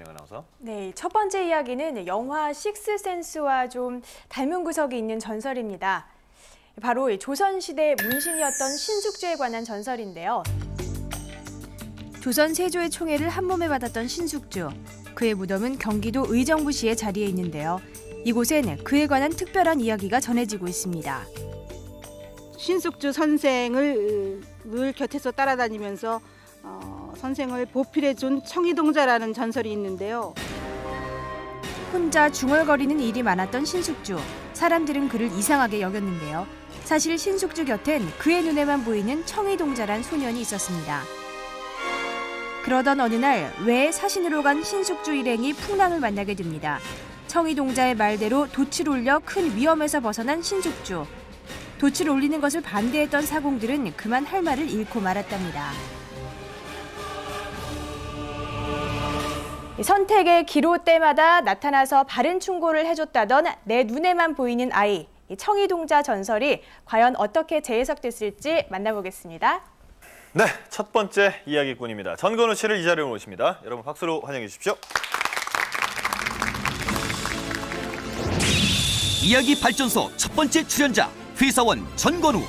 아나운서. 네, 첫 번째 이야기는 영화 식스센스와 좀 닮은 구석이 있는 전설입니다. 바로 조선시대 문신이었던 신숙주에 관한 전설인데요. 조선 세조의 총애를 한몸에 받았던 신숙주. 그의 무덤은 경기도 의정부시에 자리해 있는데요. 이곳엔 그에 관한 특별한 이야기가 전해지고 있습니다. 신숙주 선생을 늘 곁에서 따라다니면서 선생을 보필해준 청이동자라는 전설이 있는데요. 혼자 중얼거리는 일이 많았던 신숙주. 사람들은 그를 이상하게 여겼는데요. 사실 신숙주 곁엔 그의 눈에만 보이는 청이동자란 소년이 있었습니다. 그러던 어느 날 외에 사신으로 간 신숙주 일행이 풍랑을 만나게 됩니다. 청이동자의 말대로 돛을 올려 큰 위험에서 벗어난 신숙주. 돛을 올리는 것을 반대했던 사공들은 그만 할 말을 잃고 말았답니다. 선택의 기로 때마다 나타나서 바른 충고를 해줬다던 내 눈에만 보이는 아이, 청이동자 전설이 과연 어떻게 재해석됐을지 만나보겠습니다. 네, 첫 번째 이야기꾼입니다. 전건우 씨를 이 자리에 모십니다. 여러분 박수로 환영해 주십시오. 이야기 발전소 첫 번째 출연자 회사원 전건우.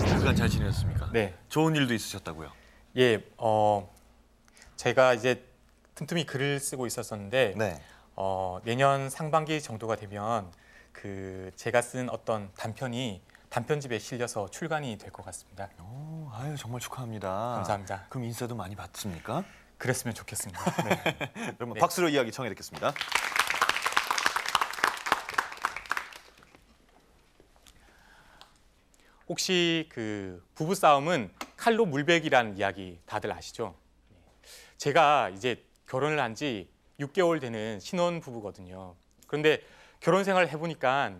잠깐 잘 지내셨습니까? 네. 좋은 일도 있으셨다고요? 예, 제가 이제 틈틈이 글을 쓰고 있었었는데 네. 내년 상반기 정도가 되면 제가 쓴 어떤 단편집에 실려서 출간이 될 것 같습니다. 오, 아유 정말 축하합니다. 감사합니다. 그럼 인사도 많이 받습니까? 그랬으면 좋겠습니다. 네. 여러분 네. 박수로 이야기 청해 듣겠습니다. 혹시 부부 싸움은 칼로 물베기라는 이야기 다들 아시죠? 제가 이제 결혼을 한 지 6개월 되는 신혼 부부거든요. 그런데 결혼 생활을 해보니까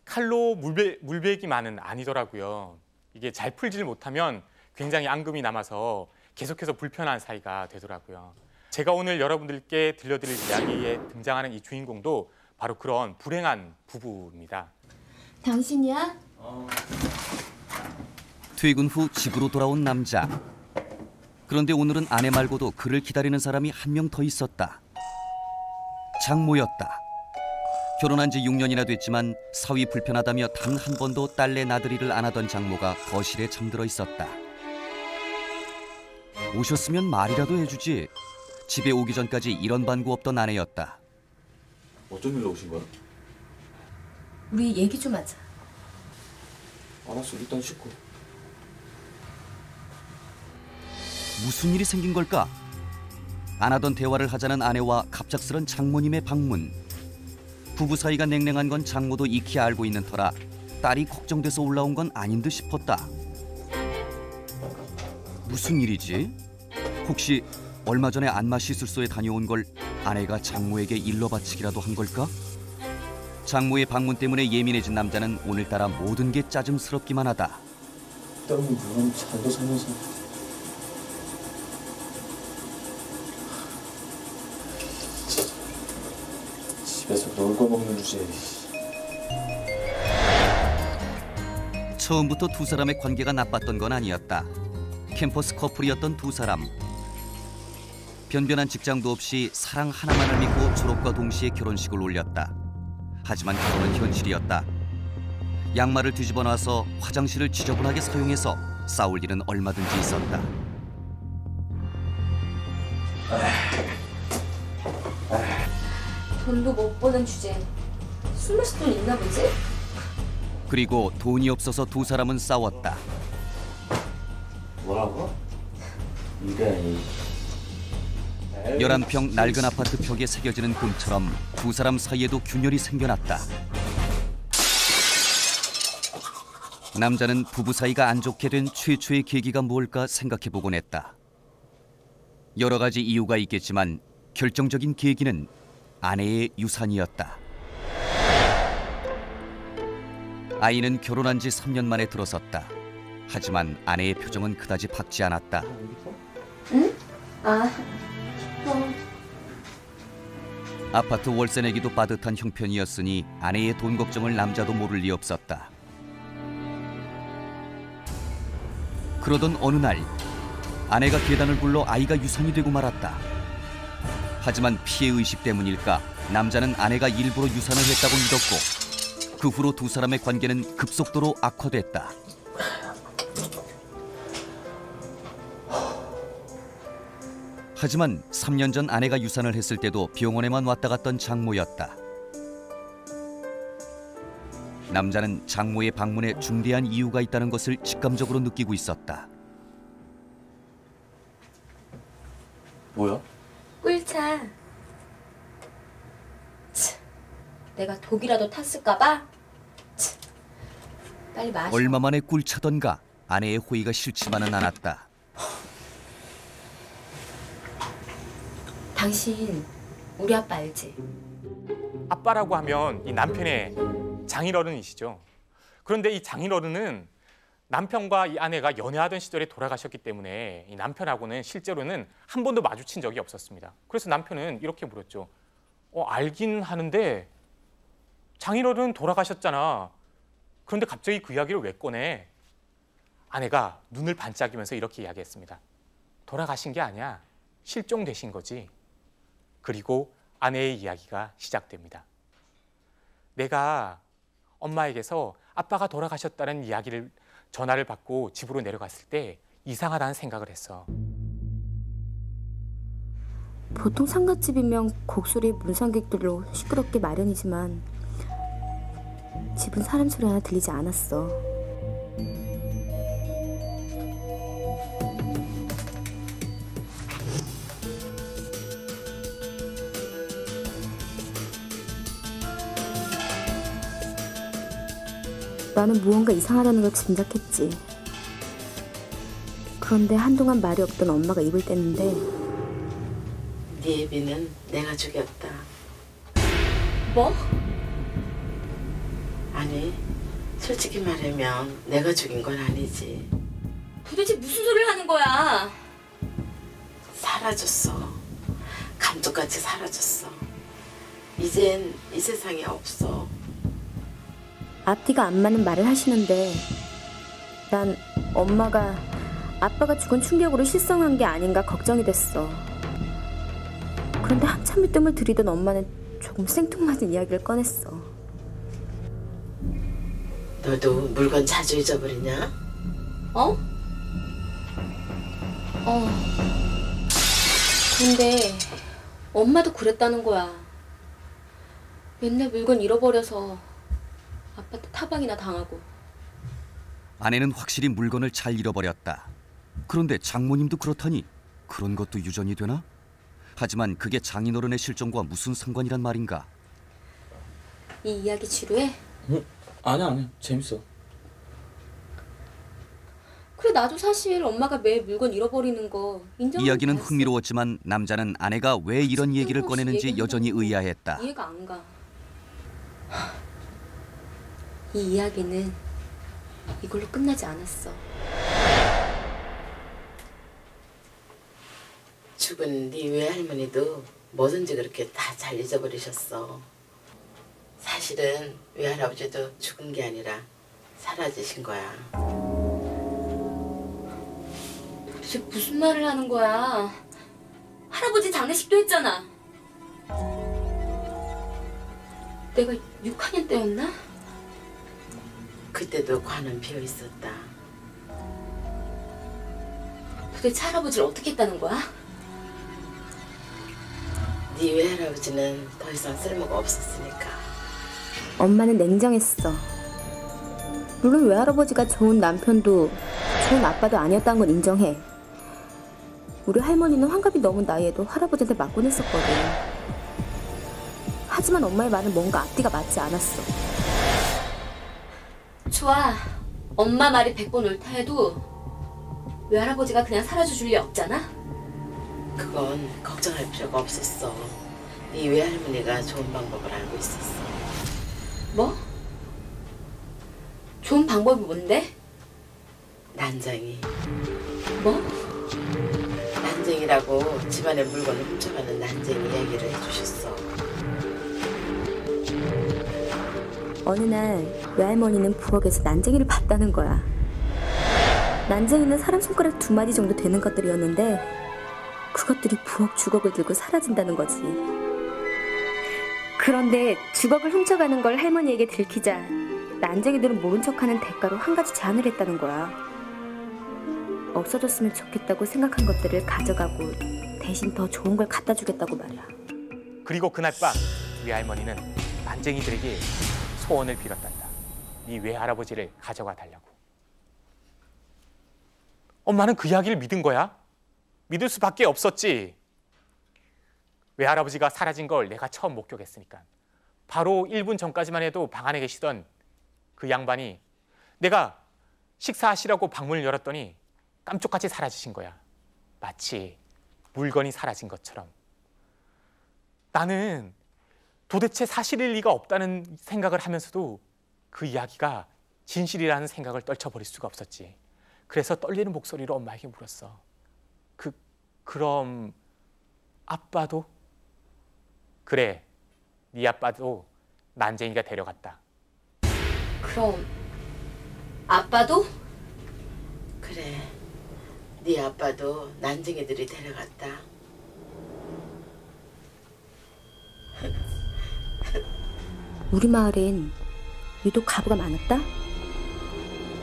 칼로 물베기만은 아니더라고요. 이게 잘 풀지를 못하면 굉장히 앙금이 남아서 계속해서 불편한 사이가 되더라고요. 제가 오늘 여러분들께 들려드릴 이야기에 등장하는 이 주인공도 바로 그런 불행한 부부입니다. 당신이야? 퇴근 후 집으로 돌아온 남자. 그런데 오늘은 아내 말고도 그를 기다리는 사람이 한 명 더 있었다. 장모였다. 결혼한 지 6년이나 됐지만 사위 불편하다며 단 한 번도 딸내 나들이를 안 하던 장모가 거실에 잠들어 있었다. 오셨으면 말이라도 해주지. 집에 오기 전까지 이런 반구 없던 아내였다. 어쩐 일로 오신 거야? 우리 얘기 좀 하자. 알았어, 일단 씻고. 무슨 일이 생긴 걸까? 안 하던 대화를 하자는 아내와 갑작스런 장모님의 방문. 부부 사이가 냉랭한 건 장모도 익히 알고 있는 터라 딸이 걱정돼서 올라온 건 아닌 듯 싶었다. 무슨 일이지? 혹시 얼마 전에 안마 시술소에 다녀온 걸 아내가 장모에게 일러 바치기라도 한 걸까? 장모의 방문 때문에 예민해진 남자는 오늘따라 모든 게 짜증스럽기만 하다. 때문에 물론 잘도 살면서 집에서 놀고 먹는 주제에. 처음부터 두 사람의 관계가 나빴던 건 아니었다. 캠퍼스 커플이었던 두 사람. 변변한 직장도 없이 사랑 하나만을 믿고 졸업과 동시에 결혼식을 올렸다. 하지만 결혼은 현실이었다. 양말을 뒤집어 놔서 화장실을 지저분하게 사용해서 싸울 일은 얼마든지 있었다. 돈도 못 버는 주제에 술 마실 돈 있나 보지? 그리고 돈이 없어서 두 사람은 싸웠다. 뭐라고? 이래. 11평 낡은 아파트 벽에 새겨지는 금처럼 두 사람 사이에도 균열이 생겨났다. 남자는 부부 사이가 안 좋게 된 최초의 계기가 뭘까 생각해보곤 했다. 여러 가지 이유가 있겠지만 결정적인 계기는 아내의 유산이었다. 아이는 결혼한 지 3년 만에 들어섰다. 하지만 아내의 표정은 그다지 밝지 않았다. 응? 아파트 월세 내기도 빠듯한 형편이었으니 아내의 돈 걱정을 남자도 모를 리 없었다. 그러던 어느 날 아내가 계단을 굴러 아이가 유산이 되고 말았다. 하지만 피해의식 때문일까 남자는 아내가 일부러 유산을 했다고 믿었고 그 후로 두 사람의 관계는 급속도로 악화됐다. 하지만 3년 전 아내가 유산을 했을 때도 병원에만 왔다 갔던 장모였다. 남자는 장모의 방문에 중대한 이유가 있다는 것을 직감적으로 느끼고 있었다. 뭐야? 꿀차. 치, 내가 독이라도 탔을까 봐? 치, 빨리 마셔. 얼마 만에 꿀차던가 아내의 호의가 싫지만은 않았다. 당신 우리 아빠 알지? 아빠라고 하면 이 남편의 장인어른이시죠. 그런데 이 장인어른은 남편과 이 아내가 연애하던 시절에 돌아가셨기 때문에 이 남편하고는 실제로는 한 번도 마주친 적이 없었습니다. 그래서 남편은 이렇게 물었죠. 알긴 하는데 장인어른 돌아가셨잖아. 그런데 갑자기 그 이야기를 왜 꺼내? 아내가 눈을 반짝이면서 이렇게 이야기했습니다. 돌아가신 게 아니야. 실종되신 거지. 그리고 아내의 이야기가 시작됩니다. 내가 엄마에게서 아빠가 돌아가셨다는 이야기를 전화를 받고 집으로 내려갔을 때 이상하다는 생각을 했어. 보통 상갓집이면 곡소리 문상객들로 시끄럽게 마련이지만 집은 사람 소리 하나 들리지 않았어. 나는 무언가 이상하다는 걸 짐작했지. 그런데 한동안 말이 없던 엄마가 입을 뗐는데 네 애비는 내가 죽였다. 뭐? 아니, 솔직히 말하면 내가 죽인 건 아니지. 도대체 무슨 소리를 하는 거야? 사라졌어. 감쪽같이 사라졌어. 이젠 이 세상에 없어. 앞뒤가 안 맞는 말을 하시는데 난 엄마가 아빠가 죽은 충격으로 실성한 게 아닌가 걱정이 됐어. 그런데 한참을 뜸을 들이던 엄마는 조금 생뚱맞은 이야기를 꺼냈어. 너도 물건 자주 잊어버리냐? 어? 근데 엄마도 그랬다는 거야. 맨날 물건 잃어버려서 아빠한테 타박이나 당하고. 아내는 확실히 물건을 잘 잃어버렸다. 그런데 장모님도 그렇다니 그런 것도 유전이 되나? 하지만 그게 장인어른의 실종과 무슨 상관이란 말인가? 이 이야기 지루해? 아니야. 재밌어. 그래, 나도 사실 엄마가 매일 물건 잃어버리는 거 인정하는 이야기는 거였어. 흥미로웠지만 남자는 아내가 왜 이런 얘기를 꺼내는지 여전히 의아했다. 이해가 안 가. 이 이야기는 이걸로 끝나지 않았어. 죽은 네 외할머니도 뭐든지 그렇게 다 잘 잊어버리셨어. 사실은 외할아버지도 죽은 게 아니라 사라지신 거야. 도대체 무슨 말을 하는 거야? 할아버지 장례식도 했잖아. 내가 6학년 때였나? 그때도 관은 비어 있었다. 도대체 할아버지를 어떻게 했다는 거야? 네 외할아버지는 더 이상 쓸모가 없었으니까. 엄마는 냉정했어. 물론 외할아버지가 좋은 남편도 좋은 아빠도 아니었다는 건 인정해. 우리 할머니는 환갑이 넘은 나이에도 할아버지한테 맞곤 했었거든. 하지만 엄마의 말은 뭔가 앞뒤가 맞지 않았어. 좋아. 엄마 말이 100번 옳다 해도 외할아버지가 그냥 사라져줄 리 없잖아? 그건 걱정할 필요가 없었어. 네 외할머니가 좋은 방법을 알고 있었어. 뭐? 좋은 방법이 뭔데? 난쟁이. 뭐? 난쟁이라고 집안의 물건을 훔쳐가는 난쟁이 이야기를 해주셨어. 어느 날 외할머니는 부엌에서 난쟁이를 봤다는 거야. 난쟁이는 사람 손가락 2마디 정도 되는 것들이었는데 그것들이 부엌 주걱을 들고 사라진다는 거지. 그런데 주걱을 훔쳐가는 걸 할머니에게 들키자 난쟁이들은 모른 척하는 대가로 한 가지 제안을 했다는 거야. 없어졌으면 좋겠다고 생각한 것들을 가져가고 대신 더 좋은 걸 갖다 주겠다고 말이야. 그리고 그날 밤 외할머니는 난쟁이들에게 소원을 빌었단다. 네 외할아버지를 가져가 달라고. 엄마는 그 이야기를 믿은 거야? 믿을 수밖에 없었지. 외할아버지가 사라진 걸 내가 처음 목격했으니까. 바로 1분 전까지만 해도 방 안에 계시던 그 양반이 내가 식사하시라고 방문을 열었더니 깜짝같이 사라지신 거야. 마치 물건이 사라진 것처럼. 나는 도대체 사실일 리가 없다는 생각을 하면서도 그 이야기가 진실이라는 생각을 떨쳐버릴 수가 없었지. 그래서 떨리는 목소리로 엄마에게 물었어. 그럼 아빠도? 그래, 네 아빠도 난쟁이가 데려갔다. 그럼 아빠도? 그래, 네 아빠도 난쟁이들이 데려갔다. 우리 마을엔 유독 가부가 많았다?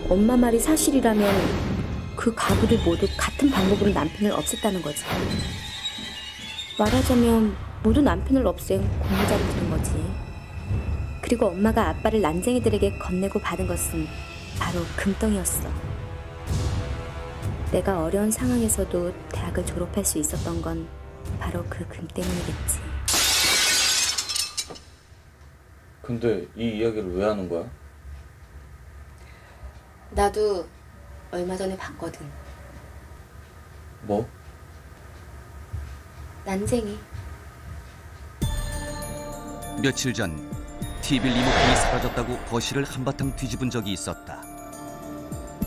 엄마 말이 사실이라면 그 가부들 모두 같은 방법으로 남편을 없앴다는 거지. 말하자면 모두 남편을 없앤 공모자를 거지. 그리고 엄마가 아빠를 난쟁이들에게 건네고 받은 것은 바로 금덩이였어. 내가 어려운 상황에서도 대학을 졸업할 수 있었던 건 바로 그 금 때문이겠지. 근데 이 이야기를 왜 하는 거야? 나도 얼마 전에 봤거든. 뭐? 난쟁이. 며칠 전 TV 리모컨이 사라졌다고 거실을 한바탕 뒤집은 적이 있었다.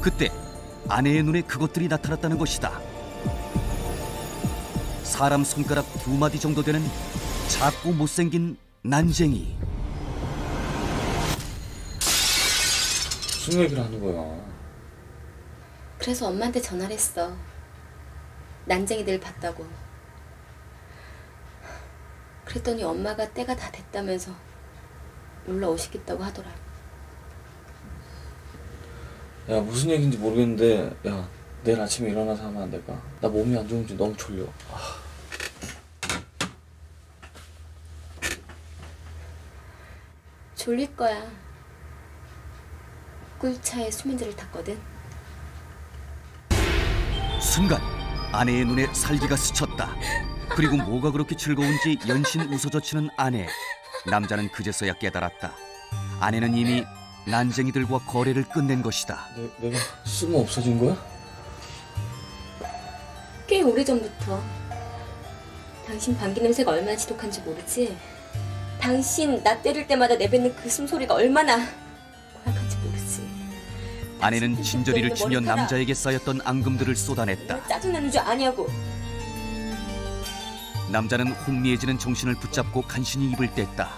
그때 아내의 눈에 그것들이 나타났다는 것이다. 사람 손가락 2마디 정도 되는 작고 못생긴 난쟁이. 무슨 얘기를 하는 거야? 그래서 엄마한테 전화를 했어. 난쟁이들 봤다고. 그랬더니 엄마가 때가 다 됐다면서 놀러 오시겠다고 하더라. 야, 무슨 얘기인지 모르겠는데, 야, 내일 아침에 일어나서 하면 안 될까? 나 몸이 안 좋은지 너무 졸려. 졸릴 거야. 꿀차에 수면제를 탔거든. 순간 아내의 눈에 살기가 스쳤다. 그리고 뭐가 그렇게 즐거운지 연신 웃어젖히는 아내. 남자는 그제서야 깨달았다. 아내는 이미 난쟁이들과 거래를 끝낸 것이다. 내가 쓸모 없어진 거야? 꽤 오래전부터. 당신 방귀 냄새가 얼마나 지독한지 모르지? 당신 나 때릴 때마다 내뱉는 그 숨소리가 얼마나 고약한지 모르지? 아내는 진저리를 치며 남자에게 쌓였던 앙금들을 쏟아냈다. 짜증나는 줄 아냐고. 남자는 혼미해지는 정신을 붙잡고 간신히 입을 뗐다.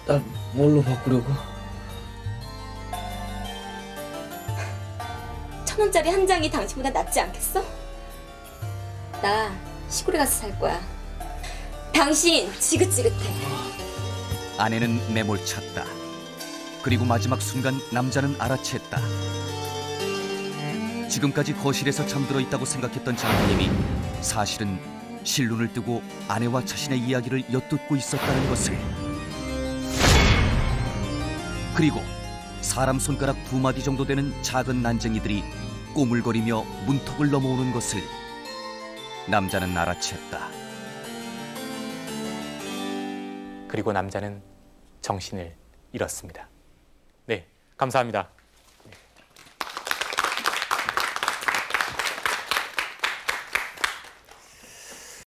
날 뭘로 바꾸려고? 1,000원짜리 한 장이 당신보다 낫지 않겠어? 나 시골에 가서 살 거야. 당신 지긋지긋해. 아내는 매몰찼다. 그리고 마지막 순간 남자는 알아챘다. 지금까지 거실에서 잠들어 있다고 생각했던 장모님이 사실은 실눈을 뜨고 아내와 자신의 이야기를 엿듣고 있었다는 것을. 그리고 사람 손가락 2마디 정도 되는 작은 난쟁이들이 꼬물거리며 문턱을 넘어오는 것을 남자는 알아챘다. 그리고 남자는 정신을 잃었습니다. 네, 감사합니다.